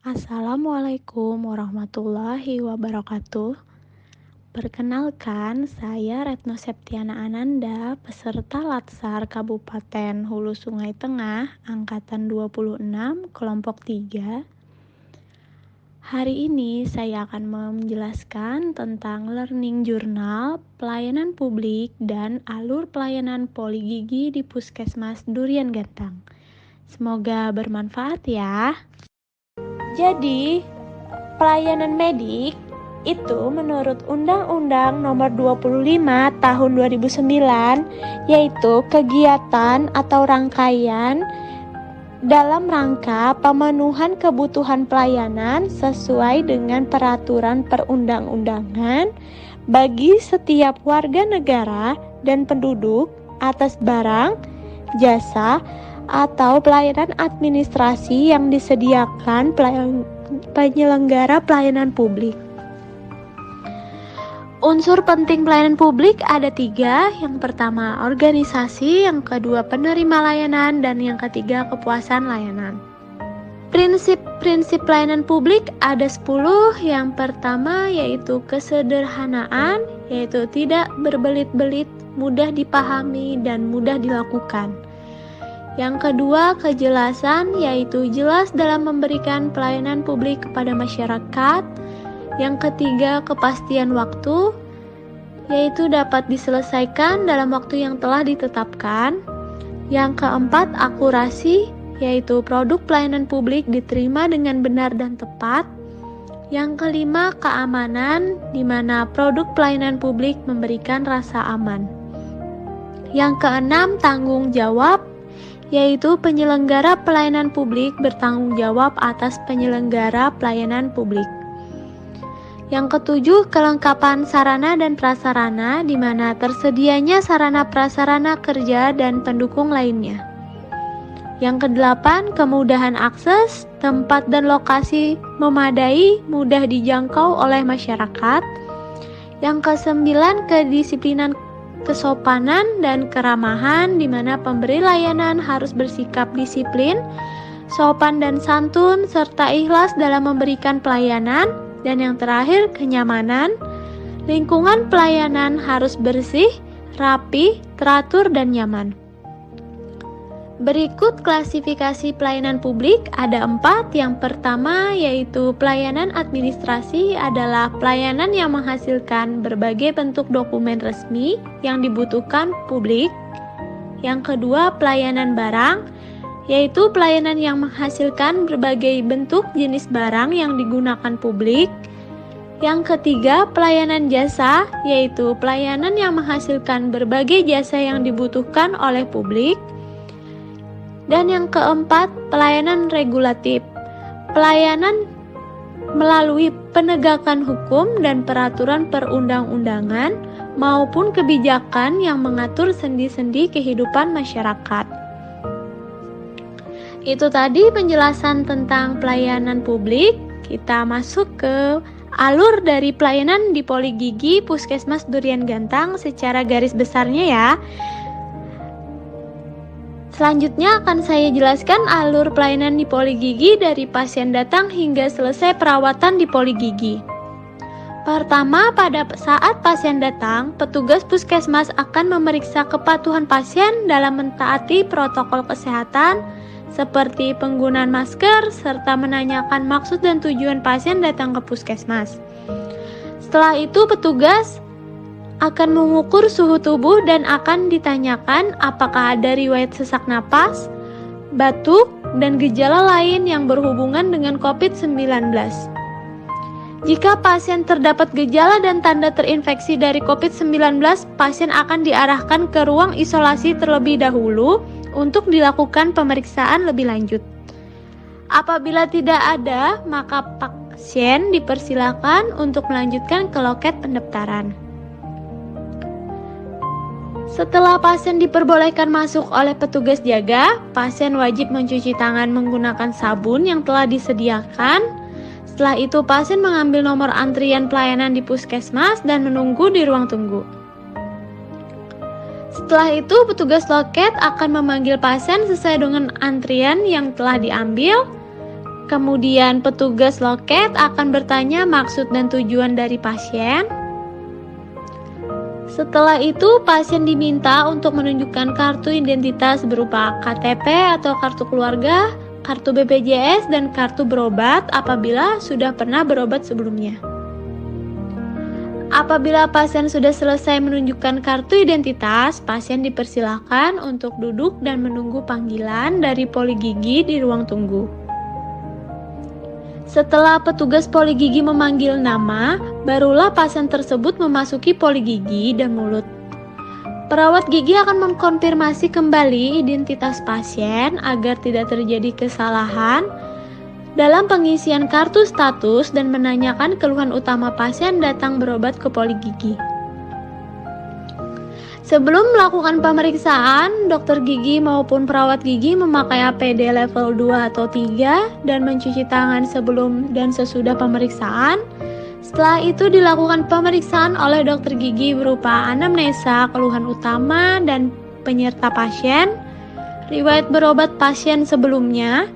Assalamualaikum warahmatullahi wabarakatuh. Perkenalkan, saya Retno Septiana Ananda, peserta Latsar Kabupaten Hulu Sungai Tengah, Angkatan 26, kelompok 3. Hari ini saya akan menjelaskan tentang learning journal, pelayanan publik, dan alur pelayanan poligigi di Puskesmas Durian Gantang. Semoga bermanfaat ya. Jadi, pelayanan medik itu menurut Undang-Undang Nomor 25 Tahun 2009 yaitu kegiatan atau rangkaian dalam rangka pemenuhan kebutuhan pelayanan sesuai dengan peraturan perundang-undangan bagi setiap warga negara dan penduduk atas barang, jasa, atau pelayanan administrasi yang disediakan penyelenggara pelayanan publik. Unsur penting pelayanan publik ada 3. Yang pertama organisasi, yang kedua penerima layanan, dan yang ketiga kepuasan layanan. Prinsip pelayanan publik ada 10. Yang pertama yaitu kesederhanaan, yaitu tidak berbelit-belit, mudah dipahami dan mudah dilakukan. Yang kedua, kejelasan, yaitu jelas dalam memberikan pelayanan publik kepada masyarakat. Yang ketiga, kepastian waktu, yaitu dapat diselesaikan dalam waktu yang telah ditetapkan. Yang keempat, akurasi, yaitu produk pelayanan publik diterima dengan benar dan tepat. Yang kelima, keamanan, di mana produk pelayanan publik memberikan rasa aman. Yang keenam, tanggung jawab, yaitu penyelenggara pelayanan publik bertanggung jawab atas penyelenggara pelayanan publik. Yang ketujuh, kelengkapan sarana dan prasarana, di mana tersedianya sarana prasarana kerja dan pendukung lainnya. Yang kedelapan, kemudahan akses, tempat dan lokasi memadai, mudah dijangkau oleh masyarakat. Yang kesembilan, kedisiplinan, kesopanan dan keramahan, di mana pemberi layanan harus bersikap disiplin, sopan dan santun, serta ikhlas dalam memberikan pelayanan. Dan yang terakhir, kenyamanan. Lingkungan pelayanan harus bersih, rapi, teratur, dan nyaman. Berikut klasifikasi pelayanan publik ada 4. Yang pertama yaitu pelayanan administrasi adalah pelayanan yang menghasilkan berbagai bentuk dokumen resmi yang dibutuhkan publik. Yang kedua, pelayanan barang, yaitu pelayanan yang menghasilkan berbagai bentuk jenis barang yang digunakan publik. Yang ketiga, pelayanan jasa, yaitu pelayanan yang menghasilkan berbagai jasa yang dibutuhkan oleh publik. Dan yang keempat, pelayanan regulatif, pelayanan melalui penegakan hukum dan peraturan perundang-undangan maupun kebijakan yang mengatur sendi-sendi kehidupan masyarakat. Itu tadi penjelasan tentang pelayanan publik. Kita masuk ke alur dari pelayanan di Poligigi Puskesmas Durian Gantang secara garis besarnya ya. Selanjutnya akan saya jelaskan alur pelayanan di Poligigi dari pasien datang hingga selesai perawatan di Poligigi. Pertama, pada saat pasien datang, petugas puskesmas akan memeriksa kepatuhan pasien dalam mentaati protokol kesehatan seperti penggunaan masker serta menanyakan maksud dan tujuan pasien datang ke puskesmas. Setelah itu, petugas akan mengukur suhu tubuh dan akan ditanyakan apakah ada riwayat sesak napas, batuk, dan gejala lain yang berhubungan dengan COVID-19. Jika pasien terdapat gejala dan tanda terinfeksi dari COVID-19, pasien akan diarahkan ke ruang isolasi terlebih dahulu untuk dilakukan pemeriksaan lebih lanjut. Apabila tidak ada, maka pasien dipersilakan untuk melanjutkan ke loket pendaftaran. Setelah pasien diperbolehkan masuk oleh petugas jaga, pasien wajib mencuci tangan menggunakan sabun yang telah disediakan. Setelah itu, pasien mengambil nomor antrian pelayanan di puskesmas dan menunggu di ruang tunggu. Setelah itu, petugas loket akan memanggil pasien sesuai dengan antrian yang telah diambil. Kemudian petugas loket akan bertanya maksud dan tujuan dari pasien. Setelah itu, pasien diminta untuk menunjukkan kartu identitas berupa KTP atau kartu keluarga, kartu BPJS, dan kartu berobat apabila sudah pernah berobat sebelumnya. Apabila pasien sudah selesai menunjukkan kartu identitas, pasien dipersilakan untuk duduk dan menunggu panggilan dari poli gigi di ruang tunggu. Setelah petugas poli gigi memanggil nama, barulah pasien tersebut memasuki poli gigi dan mulut. Perawat gigi akan mengkonfirmasi kembali identitas pasien agar tidak terjadi kesalahan dalam pengisian kartu status dan menanyakan keluhan utama pasien datang berobat ke poli gigi. Sebelum melakukan pemeriksaan, dokter gigi maupun perawat gigi memakai APD level 2 atau 3 dan mencuci tangan sebelum dan sesudah pemeriksaan. Setelah itu dilakukan pemeriksaan oleh dokter gigi berupa anamnesa, keluhan utama dan penyerta pasien, riwayat berobat pasien sebelumnya,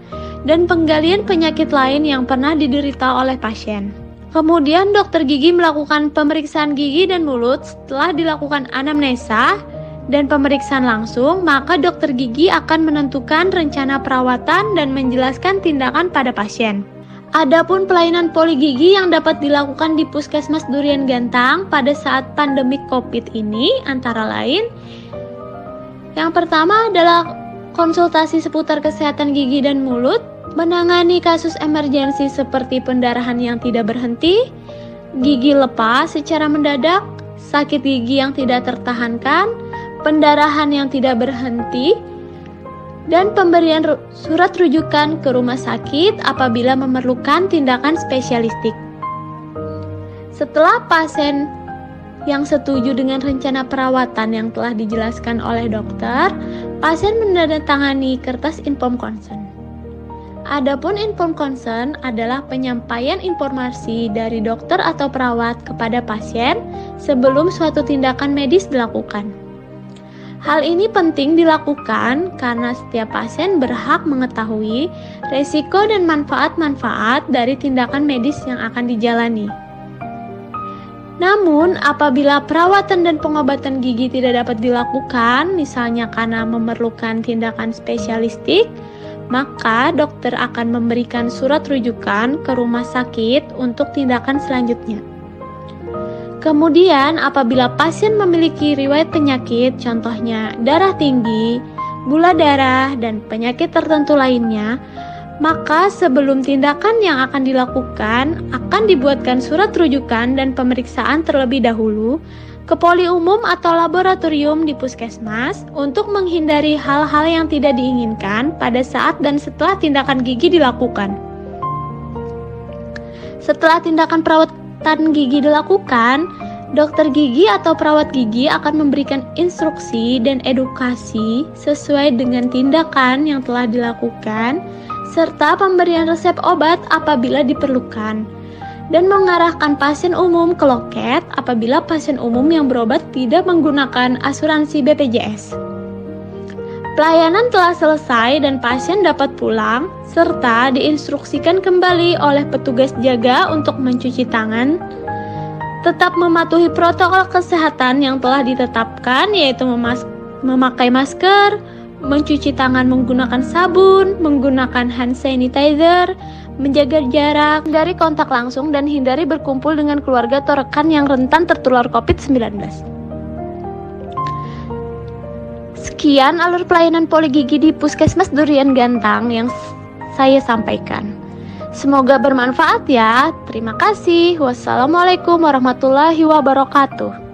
dan penggalian penyakit lain yang pernah diderita oleh pasien. Kemudian dokter gigi melakukan pemeriksaan gigi dan mulut. Setelah dilakukan anamnesa dan pemeriksaan langsung, maka dokter gigi akan menentukan rencana perawatan dan menjelaskan tindakan pada pasien. Adapun pelayanan poli gigi yang dapat dilakukan di Puskesmas Durian Gantang pada saat pandemi COVID ini antara lain, yang pertama adalah konsultasi seputar kesehatan gigi dan mulut, menangani kasus emergensi seperti pendarahan yang tidak berhenti, gigi lepas secara mendadak, sakit gigi yang tidak tertahankan, pendarahan yang tidak berhenti, dan pemberian surat rujukan ke rumah sakit apabila memerlukan tindakan spesialistik. Setelah pasien yang setuju dengan rencana perawatan yang telah dijelaskan oleh dokter, pasien menandatangani kertas inform consent. Adapun inform consent adalah penyampaian informasi dari dokter atau perawat kepada pasien sebelum suatu tindakan medis dilakukan. Hal ini penting dilakukan karena setiap pasien berhak mengetahui risiko dan manfaat-manfaat dari tindakan medis yang akan dijalani. Namun, apabila perawatan dan pengobatan gigi tidak dapat dilakukan, misalnya karena memerlukan tindakan spesialistik, maka dokter akan memberikan surat rujukan ke rumah sakit untuk tindakan selanjutnya. Kemudian, apabila pasien memiliki riwayat penyakit, contohnya darah tinggi, gula darah, dan penyakit tertentu lainnya, maka sebelum tindakan yang akan dilakukan, akan dibuatkan surat rujukan dan pemeriksaan terlebih dahulu ke poli umum atau laboratorium di puskesmas untuk menghindari hal-hal yang tidak diinginkan pada saat dan setelah tindakan gigi dilakukan. Setelah tindakan perawatan gigi dilakukan, dokter gigi atau perawat gigi akan memberikan instruksi dan edukasi sesuai dengan tindakan yang telah dilakukan, serta pemberian resep obat apabila diperlukan, dan mengarahkan pasien umum ke loket apabila pasien umum yang berobat tidak menggunakan asuransi BPJS. Pelayanan telah selesai dan pasien dapat pulang, serta diinstruksikan kembali oleh petugas jaga untuk mencuci tangan, tetap mematuhi protokol kesehatan yang telah ditetapkan, yaitu memakai masker, mencuci tangan menggunakan sabun, menggunakan hand sanitizer, menjaga jarak, hindari kontak langsung, dan hindari berkumpul dengan keluarga atau rekan yang rentan tertular COVID-19. Sekian alur pelayanan poli gigi di Puskesmas Durian Gantang yang saya sampaikan. Semoga bermanfaat ya. Terima kasih. Wassalamualaikum warahmatullahi wabarakatuh.